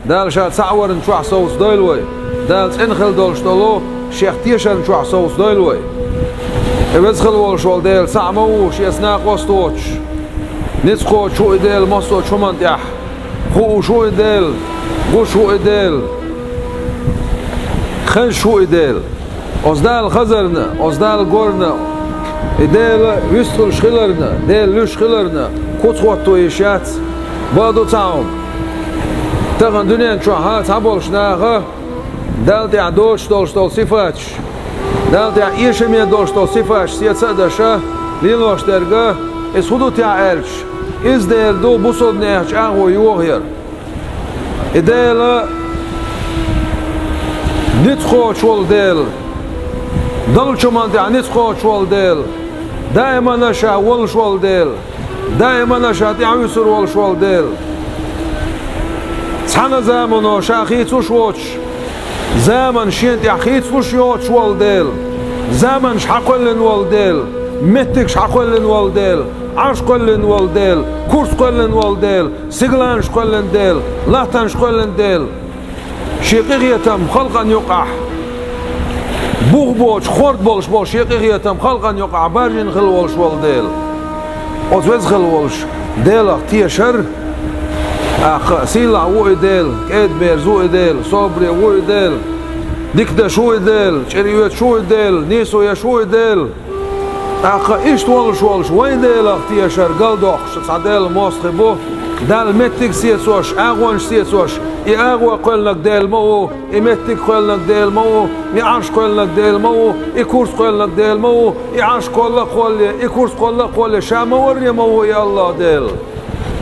دال شاد سعور نشوح صوص دايلوي دال انخل دولشتلو شيخ تيشر نشوح صوص دايلوي ابزخل والشول ديل سعمو شي اسناق وستوش نسخو شو ديل مصو شو منتح خو شو ديل غو شو ديل خن شو ديل ازدال خزرنا ازدال غورنا ديل ويستل شخلرنا ديل لوش خلرنا كوتخوتو يشات بادو تعم تغن دنيا شو هات عبول شناغه دال تاع دوش دول صفاتش دال تاع يشمي دوش دول صفاتش سيتصدشا لينوش درجه اس خدو تاع ارش از ديل دو بوصل نهج اغو يوغير ديل نتخو شول ديل دل شمان تاع نتخو شول ديل دائما نشا ول شول ديل دائما نشا تاع يسر ول شول ديل سحنا زامنو شاخيت وشوتش زمن شينت يحيت وشوتش والديل زمن شحقلن والديل متك شحقلن والديل عرش قلن والديل كورس قلن والديل سيغلان شقلن ديل لاتن شقلن ديل شقيقيتم خلقا يقع بوغبوش خورد بولش بول شقيقيتم خلقا يقع بارجن خل والش والديل اوزوز خل والش ديل تيشر اخ سيلا ويدل كيد بيرزو يدل صبري ويدل ديكدا شو يدل شريوت شو يدل نيسو يا شو يدل اخ ايش تولش ويدل اختي شرقال دوخ صدل موسخبو دال متك سيسوش اغونش سيسوش اي اغو قولنك ديل مو اي متك قولنك ديل مو اي عرش قولنك ديل مو اي كورس قولنك ديل مو اي عرش قولك قولي اي كورس قولك قولي شام وري مو يا الله ديل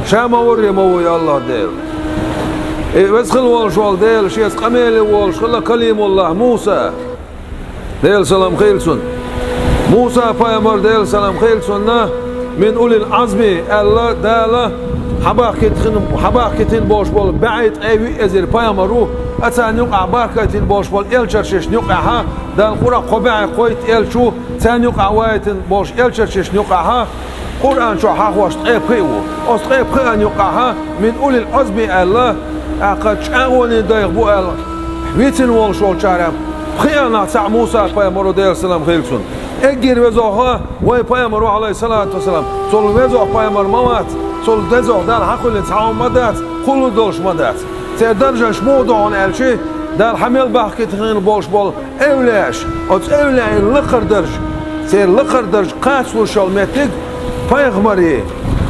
شام وري مو يا الله ديل بس خل والش وال ديل شيس قميلي والش خلا كليم الله موسى ديل سلام خيلسون موسى بايمر ديل سلام خيلسون من أولي العزم الله داله حباكتين بوش بول بعيد ايوي ازير بايمرو اتان يقع باركتين بوش بول الشرشش يقعها دال قرا قبع قويت الشو تان يقع وايتن بوش الشرشش يقعها قرآن شو حاخوش تقيب خيو أصقيب خيان يقعها من أولي العزم الله أقد شعوني دايق بو الله حويتن والشول شارم خيانا تاع موسى بايمرو دير سلام خيلسون اجير وزوها وي بايمرو عليه الصلاة والسلام صول وزوه بايمر موات صول دزوه دال حقو اللي تعاون مدات كل دولش مدات تقدرش شمودو عن الشي دال حميل باحكي تخين بوش بول اولاش ات اولاي لقر درج سير لقر درج قاس وشول متك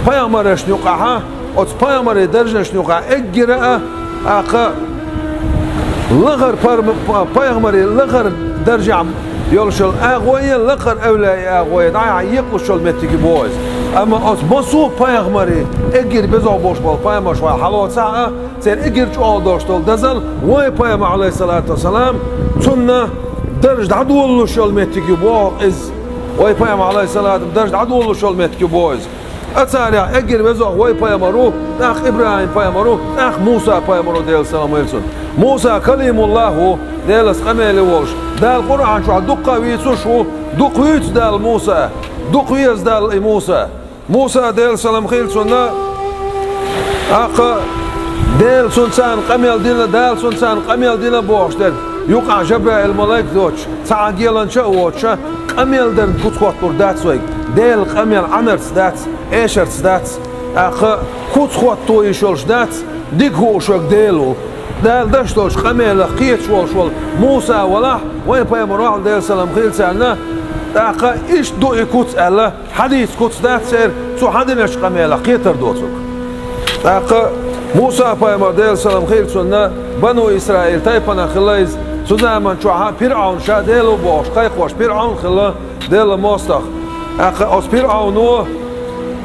بايغمرش نقعها ات بايغمر درجش نقع اجراء اقا لغر بايغمر لغر درجه يولشل اغويه لقر اولاي اغويه داي يقلشل متك بوز اما ات بوسو بايغمر اجر بزو بوش بول بايغمر شويه حلوه ساعه سير اجر جو دوشتول دزل وي بايغمر عليه الصلاه والسلام سنه درج عدولشل متك بو از وي بايغمر عليه الصلاه درج عدولشل متك بوز اتاريا اجر بزو وي بايغمرو اخ ابراهيم بايغمرو اخ موسى بايغمرو ديل سلام عليكم موسى كلم الله ديل اسقمل وش دال قرآن شو دقة ويسو شو دق ويت دال موسى دق ويز دال موسى ديل سلام خيل سنة اخ ديل سنسان قميل دينا دال سنسان قميل دينا بوش دل يقع جبع الملاك دوتش تعجيلن شوتش قميل دل كوتخوت بردات سويك ديل قميل عنرس دات ايشرس دات اخ كوتخوت تو يشولش دات ديك هو شوك ديلو دال دشتوش قميل قيت شول موسى ولا وين بايمر واحد ديل سلام خيل سالنا اخ ايش دو يكوت الله حديث كوت دات سير تو حدنش قميل قيتر دوتك اخ موسى بايمر ديل سلام خيل سنة بنو اسرائيل تايبنا خلايز سوزامن شو فرعون شا ديلو بوش قيقوش فرعون خلا ديل موستخ اخ اس فرعون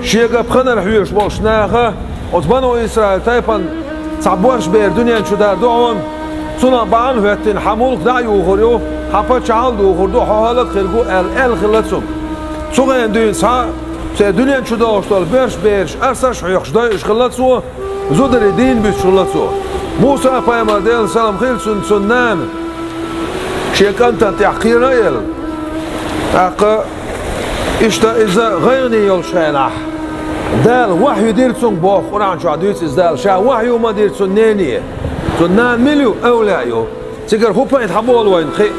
شيغا بخنر حيوش بوش ناخه اس بنو اسرائيل تايبن صبورش بير دنيا شو دار دوم سنا بان هتن حمول دايو خوريو حبا چال دو خوردو حالك خلقو ال خلصم سوغن دين سا دنيا شو داشتال برش ارسش حيخش دايش خلصو زودر دين بيش خلصو موسى بايمر ديل سلام خيل سنان شيكانتا تحقير ايل اق اشتا اذا غيرني يلشينح دال وحي ديرتون بو قرآن شو عدويت ازدال شا وحي وما ديرتون نيني سنان مليو أولايو تقر هو بيت حبول وين خي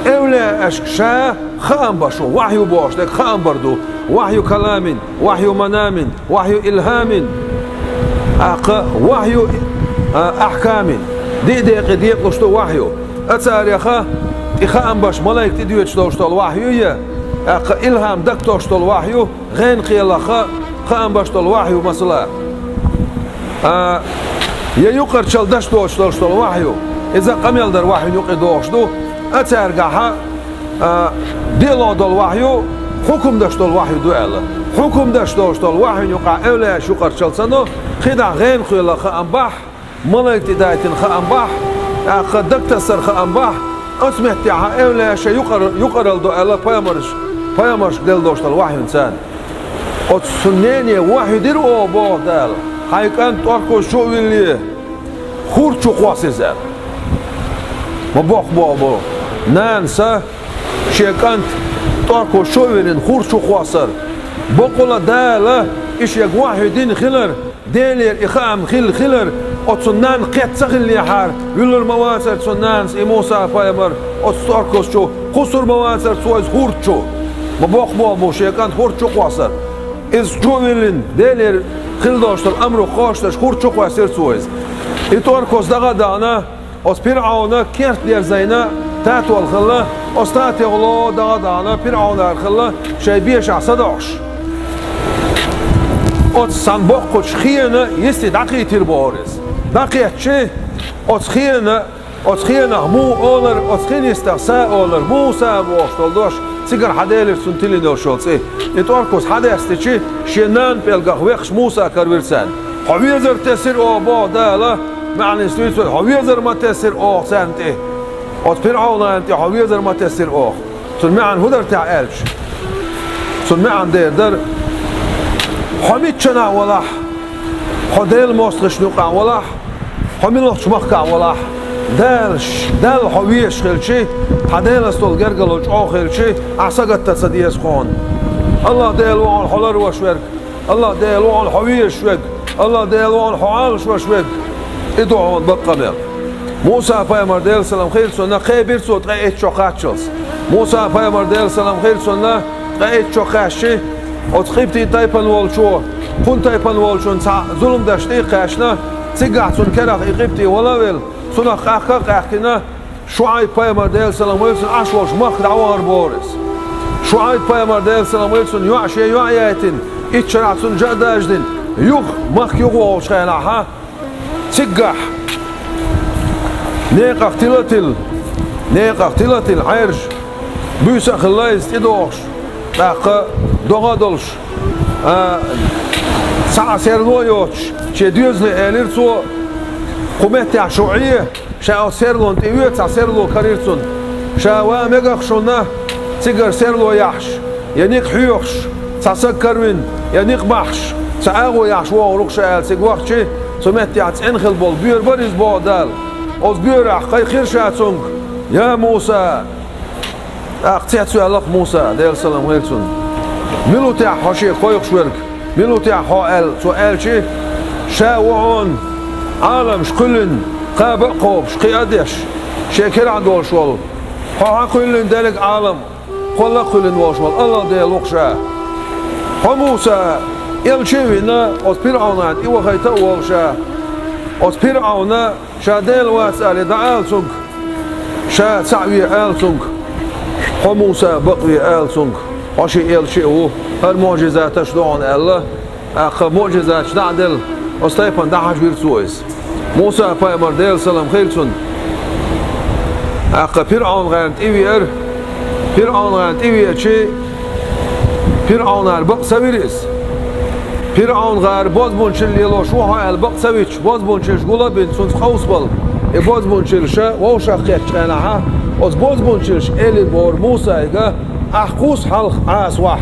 أولا أشكشا خام بشو وحي بوش لك خام بردو وحي كلام وحي منام وحي إلهام وحي أحكام دي قديق لشتو وحيو أتاريخا إخام باش ملايك تديوش توشتو الوحيو يا إلهام دك توشتو الوحيو غين قيلا خام باش الوحيو مثلا يا يقر تشلدش توشتو الوحيو إذا قم يلدر وحي يقر دوشتو أتاريخا ديلو دول وحيو حكم دشتو الوحي دوالة حكم دشتو الوحي يقع أولا شقر تشلسنو خدا غين قيلا خام باح ملايك تدايتن خام باح قدك تسر خام باح أسمعت أولا شيء يقر الدوالة بيامرش دل دوشت الوحي إنسان أتسنيني وحي دير أو بوه دال هايك أنت أركو شو اللي خورتشو قواسي زال ما بوخ بوه نانسا شيك أنت تركو شو اللي خورتشو قواسر بقولا دال إيش يك وحي دين خلر ديلير إخام خلر أتسنان قيت سخل يحار يلر مواسر تسنان إموسا بيامر أتساركو شو قصر مواسر سويز خورتشو ما بوخ بوه شيك أنت خورتشو قواسر إز جويلين ديلير خلداشتر أمرو خاشتش خورتشو قواسر سويز إتواركوز دغا دانا أس بيرعونا كيرت دير زينا تاتو الخلا أس تاتي غلو دغا دانا بيرعونا الخلا شاي بيش عصداش أس سنبوخ قدش خيانا يستي دقي تربورز دقي شي أس خيانا مو أولر أس خين يستغسا أولر مو سابوش تولدوش سيجر حدالر سنتلي دوشولس إتواركوز حدا يستيشي شينان بيلقى ويخش موسى كاربيرسان حويزر تسير أو با دالا معنى استويتو حويزر ما تسير أو سانتي أت فرعون أنت حويزر ما تسير أو سمعن هدر تاع ألش سمعن در حميد شنا ولاح حديل موسخش نقع ولاح حميلوش مخقع ولاح دال حويش خلشي حديل استول جرجلوش أو خلشي عسقت تصديس خون الله ديلو عن حلر وشوك الله ديلو عن حويش شوك الله ديلو عن حوال شوك إدعون بقمر موسى پیامبر دل سلام خیر سنة خیبر سوت قایت شقاتشلس موسى پیامبر دل سلام خیر سنة قایت شقاشی ات خیبتی تایپن والشو خون تایپن والشون ظلم داشتی قاشنا سیگاه سن کرخ خیبتی ولاول سنة قاقنا شعیب پیامبر دل سلام خیر سن عشوش مخ دعوار بورس شعیب پیامبر دل سلام خیر سن یعشی یعیتن ایچرا سن جداجدن یخ مخ یغوش خیلها سیگاه نيق اختلتل عرج بيسخ الله يستدوش داق دوغادلش ساعة سيرلويوش شي ديوزلي اليرسو قومت شوعية شا سيرلون تيوت سا سيرلو كاريرسون شا وامغخ شونا سيجر سيرلو يحش ينيق حيوخش سا سكروين ينيق بحش ساغو يحش وورقش ال سيغوخشي سمت يعت انخل بول بير بريز بودال أز بيرح قاي خير شاتونك يا موسى أقتيت سؤالك موسى ديال سلام ويلسون ملو تاع حشي قايق شورك ملو تاع حال سؤال شي شاوعون عالم شقلن قابقوب شقيادش شكر عندول شوال ها قلن دالك عالم قلا قلن واشوال الله ديال وقشا ها موسى يلشينا أز بيرعونات إيوه خيتا والشا أز بيرعونا شا ديل واسأل دعال سنك شا سعوي آل سنك خو موسى بقوي آل سنك وشي إل شيء هر معجزات شدون الله أخ معجزات شدعدل أستيبان دعش بيرسويس موسى پیامبر ديل سلام خير سن أخ فرعون غانت إيوير فرعون غانت إيوير شيء فرعون هربق سويريس فرعون غار باز بونشل يلو شو هاي البق سويتش باز بونشل شغولا بين سونس خوصبل باز بونشل شا ووشا خير شغالها باز بونشل إلي بور موسى يقا أحقوس حلق عاس واح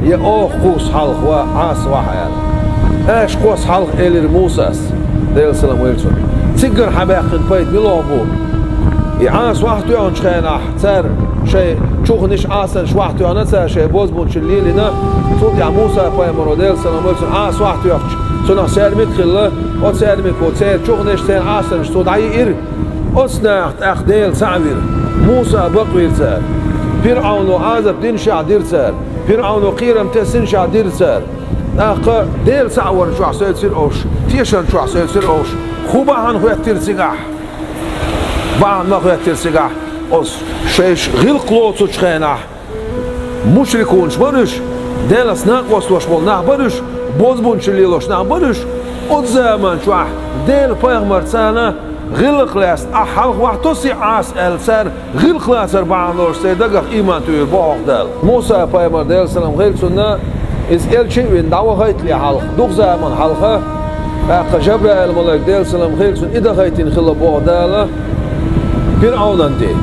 يا أخقوس حلق وعاس واح يعني إيش قوس حلق إلي موسى ديل سلام ويلسون تقر حباقن بيت بلوبو يعاس واحد يعون شغالها تار شيء شوخ نش عاسن شواحتو أنا سا شيء باز بونشل ليلنا صوت يا موسى باي مروديل سلام عليكم عاس واحد يخش صنع سيرمك خلا أو سيرمك أو سير شغنش سير عاصر شتود عير أصنع أخديل سعبير موسى بقوير سار فرعون وعازب دين شعدير سار فرعون وقيرم تسن شعدير سار أخ ديل سعور شو عسير سير أوش تيشن شو عسير سير أوش خوبا عن هو ترسجح بعد ما هو ترسجح أص شيش غير قلوت وشخينه مشركون شبرش ديل سناق وصلوش بولنا برش بوزبون شليلوش نا برش od zaman شوح ديل پیغمبر سانا غلق لاس احل وحتوسي عاس السر غلق لاس اربعانوش سيدقق ايمان توير بوح دل موسى پیغمبر ديل سلام غير سنة از الچي وين دعوة هيت لي حلق دوغ زمان حلقه اقا جبرائيل ملك ديل سلام غير سن اذا هيتين خلا بوح دل فرعون انتي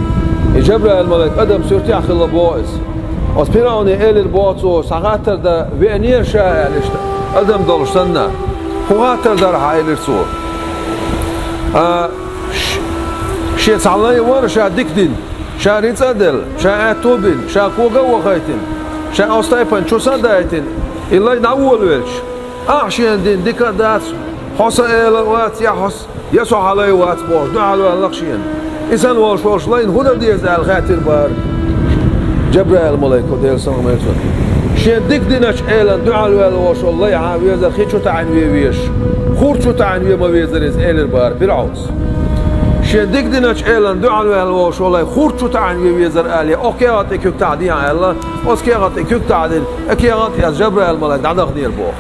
جبرائيل ملك ادم سورتي خلا بوئز از فرعون ایل بوتو ساعتر دا وینیر شاید ادم دلشتنه خواتر در حایل سو شیء صلای ور شاید دکدین شاید عدل شاید توبین شاید کوگا وقایتین شاید استایپن چو صدایتین ایلای ناول ولش آخشین دین دکادات حس ایل وات یا حس یسو حلای وات بور دو حلو اللقشین إنسان والش لاين هنا ديز الخاتر بار جبرائيل ملايكو ديل سلام عليكم شين ديك ديناش إيلان دعاء والش الله يعافي هذا خير شو تعني ويش خور شو تعني ما بيزرز إيلر بار فرعونس شين ديك ديناش إيلان دعاء والش الله خور شو تعني ويزر آلية أوكي عطيك تعدي على الله أوكي عطيك تعدي أكيد عطي جبرائيل ملايك دعنا خدير بوخ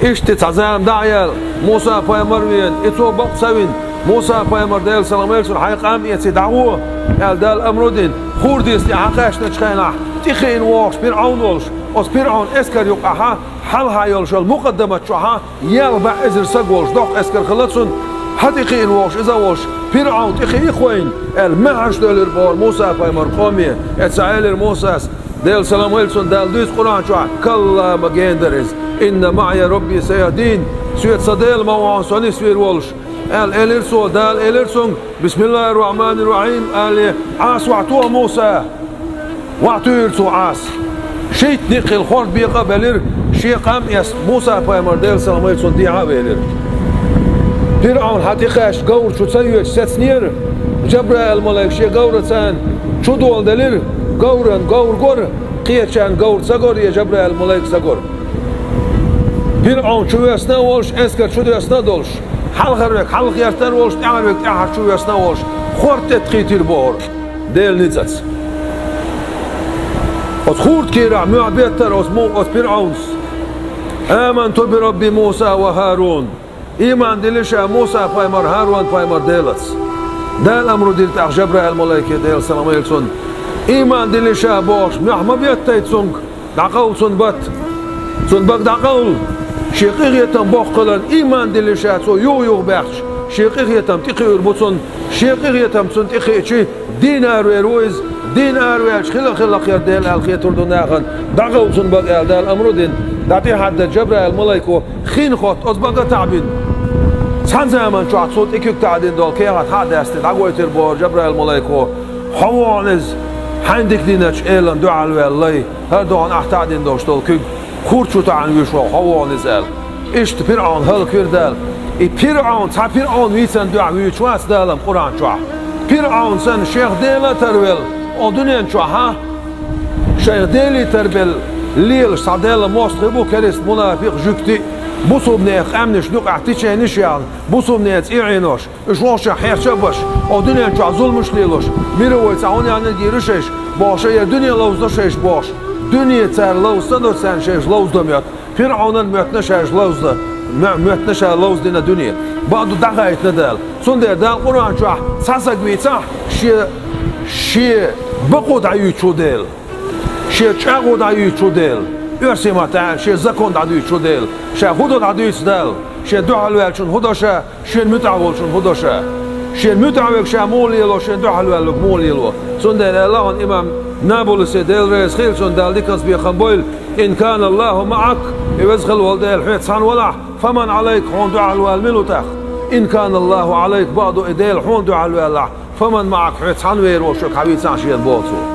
إيش تتعزم دعيال موسى بايمروين إتو بقسوين موسى بايمر ديل سلام عليكم حقيقة أم يتدعوه قال دال أمرودين خور ديس لحقاش نتشخينه تخين واش فرعون والش أس فرعون إسكر يقعها حلها يلش المقدمة شوها يلبع إزر سقولش دوق إسكر خلصون حتى واش إذا واش فرعون تخي إخوين المعش دل البار موسى بايمر قومي اتسائل موسى ديل سلام عليكم دال دويس قرآن شوها كلا مجندرز إن معي ربي سيهدين سويت صديل موعان سوني سوير والش قال إليرسو دال إليرسون بسم الله الرحمن الرحيم قال عاس وعطوه موسى وعطوه يرسو عاس شيت نقل الخورد بيقى بلير شي قام يس موسى بايمر ديل سلام عليكم ديعا بلير فرعون حتيقاش قور شو تسيوش ستسنير جبرائيل ملاك شي قور تسان شو دول دلير قورن قور قيتشان قور سقور يا جبرائيل ملاك سقور فرعون شو يسنا والش اسكر شو يسنا دولش حلقة حلق يستر والش تعمل تعهد شو يسنا والش خورت تخيتير بور ديل نزت أتخورت كيرع معبيتر أسمو فرعونس آمنت برب موسى وهارون إيمان دلشة موسى بايمر هارون بايمر ديلتس دال أمر ديلت أخ جبرائيل الملائكة ديل سلام عليكم إيمان دلشة بوش محما بيتايت سونك دعقول سون بات سون بك دعقول شيقيغيتم بوخلن إيمان دلشة سو يو بخش شيقيغيتم تقير بوتون شيقيغيتم سون تقيتشي دينار ويرويز دينار ويش خلا خير ديل الخيتور دوناخن دعقول سون بك دال أمر دين دعتي حد جبرائيل الملائكة خين خط أزبقة تعبين سان زمان شو عصوت إكيك تعدين دول كيغات حدا است دعويتر بور جبرائيل الملائكة حوانز حندك دينش إيلان دعاء الله هر دعان أحتعدين دوش دول كي خورشو تعن ويشو حوانز قال إشت فرعون هل كردال فرعون تا فرعون ويسن دعاء ويشو اس دالم قرآن شو فرعون سن شيخ ديلا تربل او دنيا شو ها شيخ ديلي تربل ليل صدال موست بو كريست منافق جكتي بوصوبنيخ امنش نوق احتيشينش يعني بوصوبنيت ايعينوش اشوش حيشبش او دنيا شو ظلمش ليلوش ميرو تعاون يعني جيرشش باشه يا دنيا لوزدشش باش دنيا تر لوزدو سن شش لوزدميات فرعون متنش لوزد متنش لوزدنا دنيا بعد دقائق ندال سندر دال قران شو ساسغويتا شي بقود عيوچو دل شي چاغود عيوچو دل ارسما تعال شي زكون عيوچو دل شي خودو عيوچ دل شي دعالوالچون خوداشا شي متعولچون خوداشا شي متعوك شي موليلو شي دعالوالو موليلو سندر الله امام نابلس دل رئيس خيلشون دال ديكاس بيخنبويل ان كان الله معك يوزخل والدل حيت سان ولا فمن عليك هون دعالوال ملوتخ ان كان الله عليك بعض ايديل هون دعالوال فمن معك حيت سان وير وشك حبيت سان شي بوتو